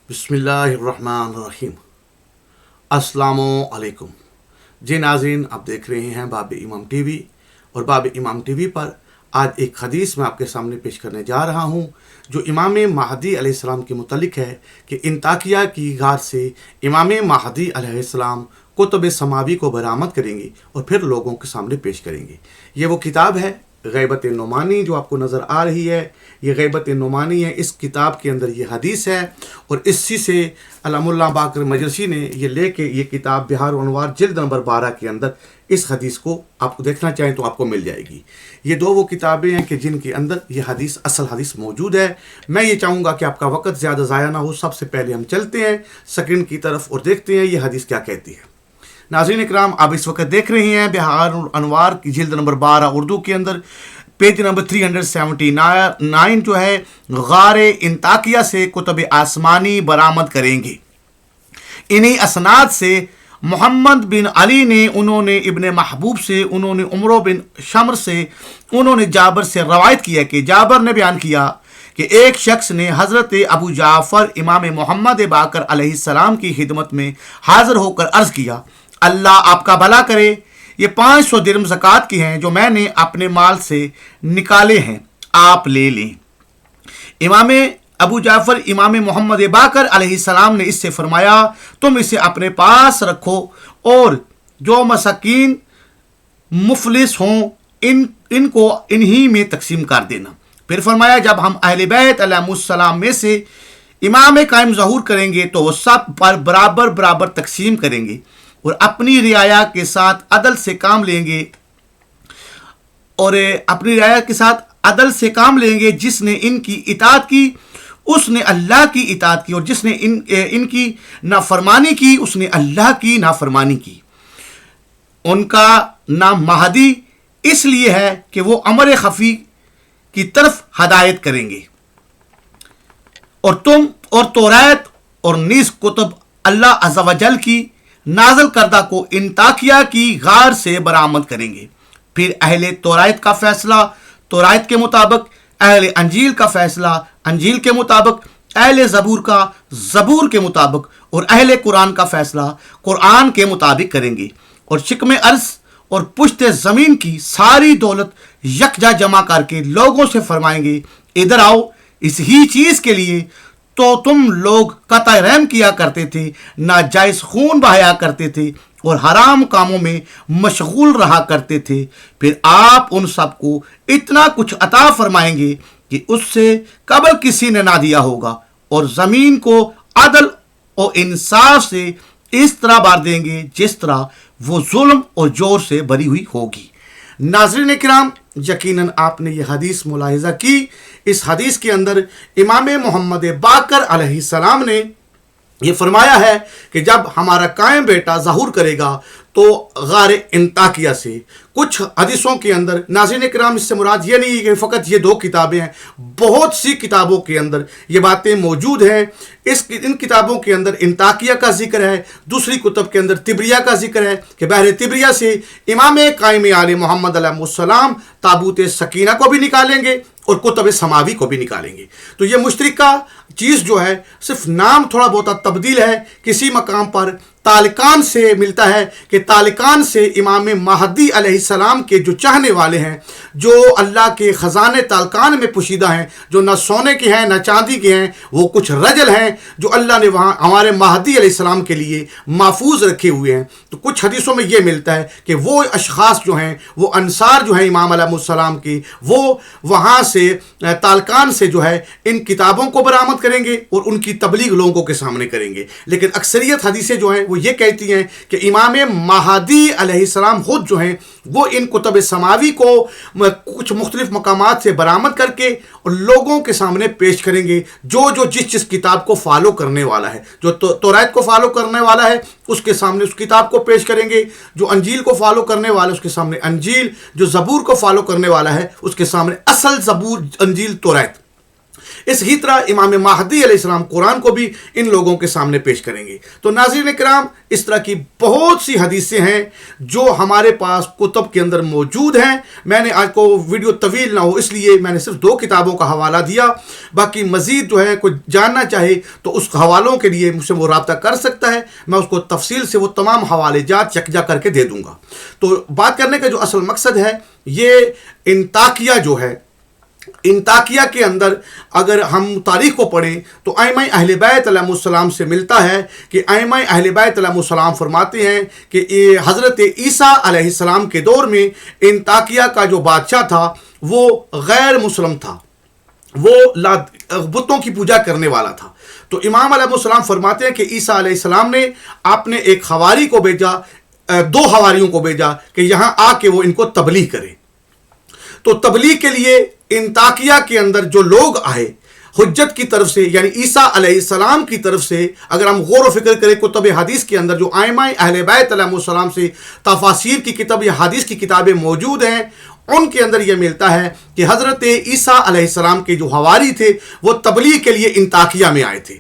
बिस्मिल्लाहिर्रहमानिर्रहीम। अस्सलामुअलैकुम। जी नाज़रीन, आप देख रहे हैं बाब इमाम टीवी और बाब इमाम टीवी पर आज एक हदीस मैं आपके सामने पेश करने जा रहा हूं जो इमाम महदी अलैहिस्सलाम के मुतल्लिक है कि इंताकिया की गार से इमाम महदी अलैहिस्सलाम कुतुब समावी को बरामद करेंगे और फिर लोगों के सामने पेश करेंगे। ये वो किताब है गैबत नुमानी जो आपको नज़र आ रही है। ये गैबत नुमानी है। इस किताब के अंदर ये हदीस है और इसी से अल्लामुल्लाह बाकर मजलिसी ने ये लेके ये किताब बिहार अनवार जिल्द नंबर 12 के अंदर इस हदीस को आपको देखना चाहें तो आपको मिल जाएगी। ये दो वो किताबें हैं कि जिनके अंदर ये हदीस असल हदीस मौजूद है। मैं ये चाहूँगा कि आपका वक्त ज़्यादा ज़ाया ना हो। सबसे पहले हम चलते हैं स्क्रीन की तरफ और देखते हैं ये हदीस क्या कहती है। नाज़रीन इकराम, आप इस वक्त देख रहे हैं बिहार अनवार की जिल्द नंबर 12 उर्दू के अंदर पेज नंबर 379 जो है गारे इंताकिया से कुतुब आसमानी बरामद करेंगे। इन्हीं असनाद से मोहम्मद बिन अली ने, उन्होंने इब्ने महबूब से, उन्होंने उमरो बिन शमर से, उन्होंने जाबर से रवायत किया कि जाबर ने बयान किया कि एक शख्स ने हज़रत अबू जाफ़र इमाम मोहम्मद बाकर अलैहिस्सलाम की खिदमत में हाज़िर होकर अर्ज़ किया, अल्लाह आपका भला करे, ये 500 दिरहम ज़कात की हैं जो मैंने अपने माल से निकाले हैं, आप ले लें। इमाम अबू जाफ़र इमाम मोहम्मद बाकर अलैहिस्सलाम ने इससे फरमाया, तुम इसे अपने पास रखो और जो मसाकीन मुफलिस हों इनको इन्हीं में तकसीम कर देना। फिर फरमाया, जब हम अहले बैत अलैहिमुस्सलाम में से इमाम कायम ज़हूर करेंगे तो वो सब पर बराबर बराबर तकसीम करेंगे और अपनी रियाया के साथ अदल से काम लेंगे जिसने इनकी इताअत की उसने अल्लाह की इताअत की और जिसने इनकी नाफरमानी की उसने अल्लाह की नाफरमानी की। उनका नाम महदी इसलिए है कि वो अमर खफी की तरफ हदायत करेंगे और तुम और तौरात और नीस कुतुब अल्लाह अज़्ज़ा व जल की नाज़िल करदा को इंताकिया की गार से बरामद करेंगे। फिर अहले तौरात का फैसला तौरात के मुताबिक, अहले अंजील का फैसला अंजील के मुताबिक, अहले ज़बूर का ज़बूर के मुताबिक और अहले कुरान का फैसला कुरान के मुताबिक करेंगे और शिकम अर्ज़ और पुश्त ज़मीन की सारी दौलत यकजा जमा करके लोगों से फरमाएंगे, इधर आओ, इस ही चीज़ के लिए तो तुम लोग कतई रहम किया करते थे, नाजायज़ खून बहाया करते थे और हराम कामों में मशगूल रहा करते थे। फिर आप उन सबको इतना कुछ अता फरमाएंगे कि उससे कबल किसी ने ना दिया होगा और ज़मीन को अदल और इंसाफ से इस तरह बार देंगे जिस तरह वो जुल्म और जोर से भरी हुई होगी। नाज़रीन किराम, यकीनन आपने ये हदीस मुलाहिज़ा की। इस हदीस के अंदर इमाम मोहम्मद बाकर अलैहिस्सलाम ने ये फरमाया है कि जब हमारा कायम बेटा ज़हूर करेगा तो गार इंताकिया से। कुछ हदीसों के अंदर नाज़रीन किराम इससे मुराद ये नहीं कि फ़कत ये दो किताबें हैं, बहुत सी किताबों के अंदर ये बातें मौजूद हैं। इन किताबों के अंदर इंताकिया का जिक्र है, दूसरी कुतुब के अंदर तिब्रिया का जिक्र है कि बहर तिब्रिया से इमाम कायम आले मोहम्मद अलैहिस्सलाम ताबूत सकीना को भी निकालेंगे और कुतुब समावी को भी निकालेंगे। तो ये मुश्तरका चीज़ जो है सिर्फ नाम थोड़ा बहुत तब्दील है। किसी मकाम पर तालिकान से मिलता है कि तालिकान से इमाम महदी अलैहिस्सलाम के जो चाहने वाले हैं, जो अल्लाह के ख़जाने तालिकान में पोशीदा हैं, जो न सोने के हैं न चांदी के हैं, वो कुछ रजल हैं जो अल्लाह ने वहाँ हमारे महदी अलैहिस्सलाम के लिए महफूज रखे हुए हैं। तो कुछ हदीसों में ये मिलता है कि वो अशख़ास जो हैं, वो अंसार जो हैं इमाम अलैहिस्सलाम के, वो वहाँ से तालिकान से जो है इन किताबों को बरामद करेंगे और उनकी तबलीग लोगों के सामने करेंगे। लेकिन अक्सरियत हदीसें जो हैं वो ये कहती हैं कि इमाम महदी अलैहिस्सलाम खुद जो हैं वो इन कुतुब समावी को कुछ मुख्तलिफ मकामात से बरामद करके और लोगों के सामने पेश करेंगे। जो जिस किताब को फॉलो करने वाला है, जो तौरात को फॉलो करने वाला है उसके सामने उस किताब को पेश करेंगे, जो अंजील को फॉलो करने वाला है उसके सामने अंजील, जो ज़बूर को फॉलो करने वाला है उसके सामने असल ज़बूर अंजील तौरात। اسی طرح امام مہدی علیہ السلام قرآن کو بھی ان لوگوں کے سامنے پیش کریں گے۔ تو ناظرین کرام، اس طرح کی بہت سی حدیثیں ہیں جو ہمارے پاس کتب کے اندر موجود ہیں۔ میں نے آج کو ویڈیو طویل نہ ہو اس لیے میں نے صرف 2 کتابوں کا حوالہ دیا، باقی مزید جو ہے کوئی جاننا چاہے تو اس حوالوں کے لیے مجھ سے وہ رابطہ کر سکتا ہے، میں اس کو تفصیل سے وہ تمام حوالے جات یکجا کر کے دے دوں گا۔ تو بات کرنے کا جو اصل مقصد ہے، یہ انطاکیہ جو ہے، انطاکیہ کے اندر اگر ہم تاریخ کو پڑھیں تو ائمہ اہل بیت علیہ السلام سے ملتا ہے کہ ائمہ اہل بیت علیہ السلام فرماتے ہیں کہ حضرت عیسیٰ علیہ السلام کے دور میں انطاکیہ کا جو بادشاہ تھا وہ غیر مسلم تھا، وہ بتوں کی پوجا کرنے والا تھا۔ تو امام علیہ السلام فرماتے ہیں کہ عیسیٰ علیہ السلام نے آپ نے ایک حواری کو بھیجا، 2 حواریوں کو بھیجا کہ یہاں آ کے وہ ان کو تبلیغ کرے۔ تو تبلیغ کے لیے انطاکیہ کے اندر جو لوگ آئے حجت کی طرف سے، یعنی عیسیٰ علیہ السلام کی طرف سے، اگر ہم غور و فکر کریں کتب حدیث کے اندر جو ائمہ اہل بیت علیہ السلام سے تفاسیر کی کتاب یا حدیث کی کتابیں موجود ہیں، ان کے اندر یہ ملتا ہے کہ حضرت عیسیٰ علیہ السلام کے جو حواری تھے وہ تبلیغ کے لیے انطاکیہ میں آئے تھے۔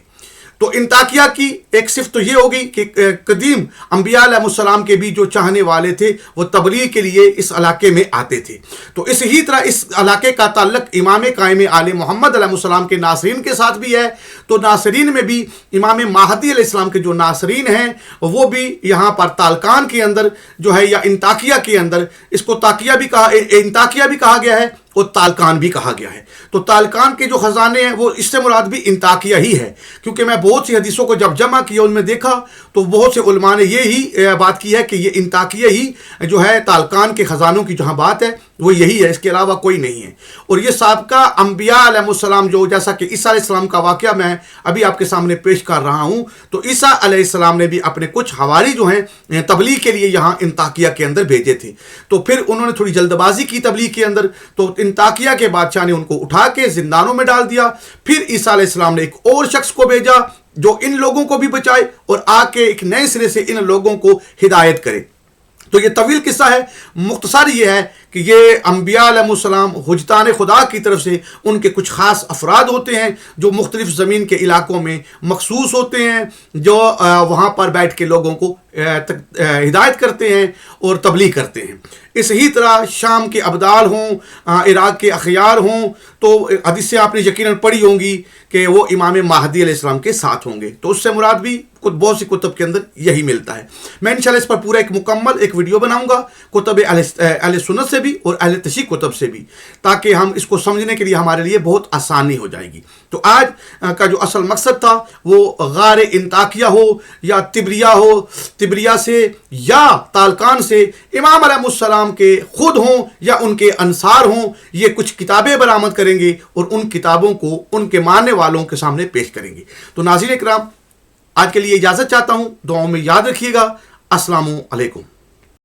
تو انطاکیہ کی ایک صفت تو یہ ہوگی کہ قدیم انبیاء علیہ السلام کے بھی جو چاہنے والے تھے وہ تبلیغ کے لیے اس علاقے میں آتے تھے۔ تو اسی طرح اس علاقے کا تعلق امام قائم آل محمد علیہ السلام کے ناصرین کے ساتھ بھی ہے۔ تو ناصرین میں بھی امام مہدی علیہ السلام کے جو ناصرین ہیں وہ بھی یہاں پر تالکان کے اندر جو ہے یا انطاکیہ کے اندر، اس کو انطاکیہ بھی کہا گیا ہے اور تالکان بھی کہا گیا ہے۔ تو تالکان کے جو خزانے ہیں وہ اس سے مراد بھی انطاکیہ ہی ہے، کیونکہ میں بہت سی حدیثوں کو جب جمع کیا ان میں دیکھا تو بہت سے علماء نے یہی بات کی ہے کہ یہ انطاکیہ ہی جو ہے تالکان کے خزانوں کی جہاں بات ہے وہ یہی ہے، اس کے علاوہ کوئی نہیں ہے۔ اور یہ سابقہ انبیاء علیہ السلام جو جیسا کہ عیسیٰ علیہ السلام کا واقعہ میں ابھی آپ کے سامنے پیش کر رہا ہوں، تو عیسیٰ علیہ السلام نے بھی اپنے کچھ حواری جو ہیں تبلیغ کے لیے یہاں انطاکیہ کے اندر بھیجے تھے۔ تو پھر انہوں نے تھوڑی جلد بازی کی تبلیغ کے اندر، تو انطاکیہ کے بادشاہ نے ان کو اٹھا کے زندانوں میں ڈال دیا۔ پھر عیسیٰ علیہ السلام نے ایک اور شخص کو بھیجا جو ان لوگوں کو بھی بچائے اور آ کے ایک نئے سرے سے ان لوگوں کو ہدایت کرے۔ تو یہ طویل قصہ ہے، مختصر یہ ہے کہ یہ انبیاء علیہ السلام حجتان خدا کی طرف سے ان کے کچھ خاص افراد ہوتے ہیں جو مختلف زمین کے علاقوں میں مخصوص ہوتے ہیں، جو وہاں پر بیٹھ کے لوگوں کو ہدایت کرتے ہیں اور تبلیغ کرتے ہیں۔ اسی طرح شام کے ابدال ہوں، عراق کے اخیار ہوں، تو حدیثیں آپ نے یقیناً پڑھی ہوں گی کہ وہ امام مہدی علیہ السلام کے ساتھ ہوں گے۔ تو اس سے مراد بھی بہت سی کتب کے اندر یہی ملتا ہے۔ میں انشاءاللہ اس پر پورا ایک مکمل ایک ویڈیو بناؤں گا کتب اہل سنت سے بھی اور اہل تشیع کتب سے بھی، تاکہ ہم اس کو سمجھنے کے لیے ہمارے لیے بہت آسانی ہو جائے گی۔ تو آج کا جو اصل مقصد تھا وہ غار انطاکیہ ہو یا تبریہ سے یا تالکان سے امام علیہ السلام کے خود ہوں یا ان کے انصار ہوں، یہ کچھ کتابیں برآمد کریں گے اور ان کتابوں کو ان کے ماننے والوں کے سامنے پیش کریں گے۔ تو ناظرین کرام، آج کے لیے اجازت چاہتا ہوں، دعاؤں میں یاد رکھیے گا۔ السلام علیکم۔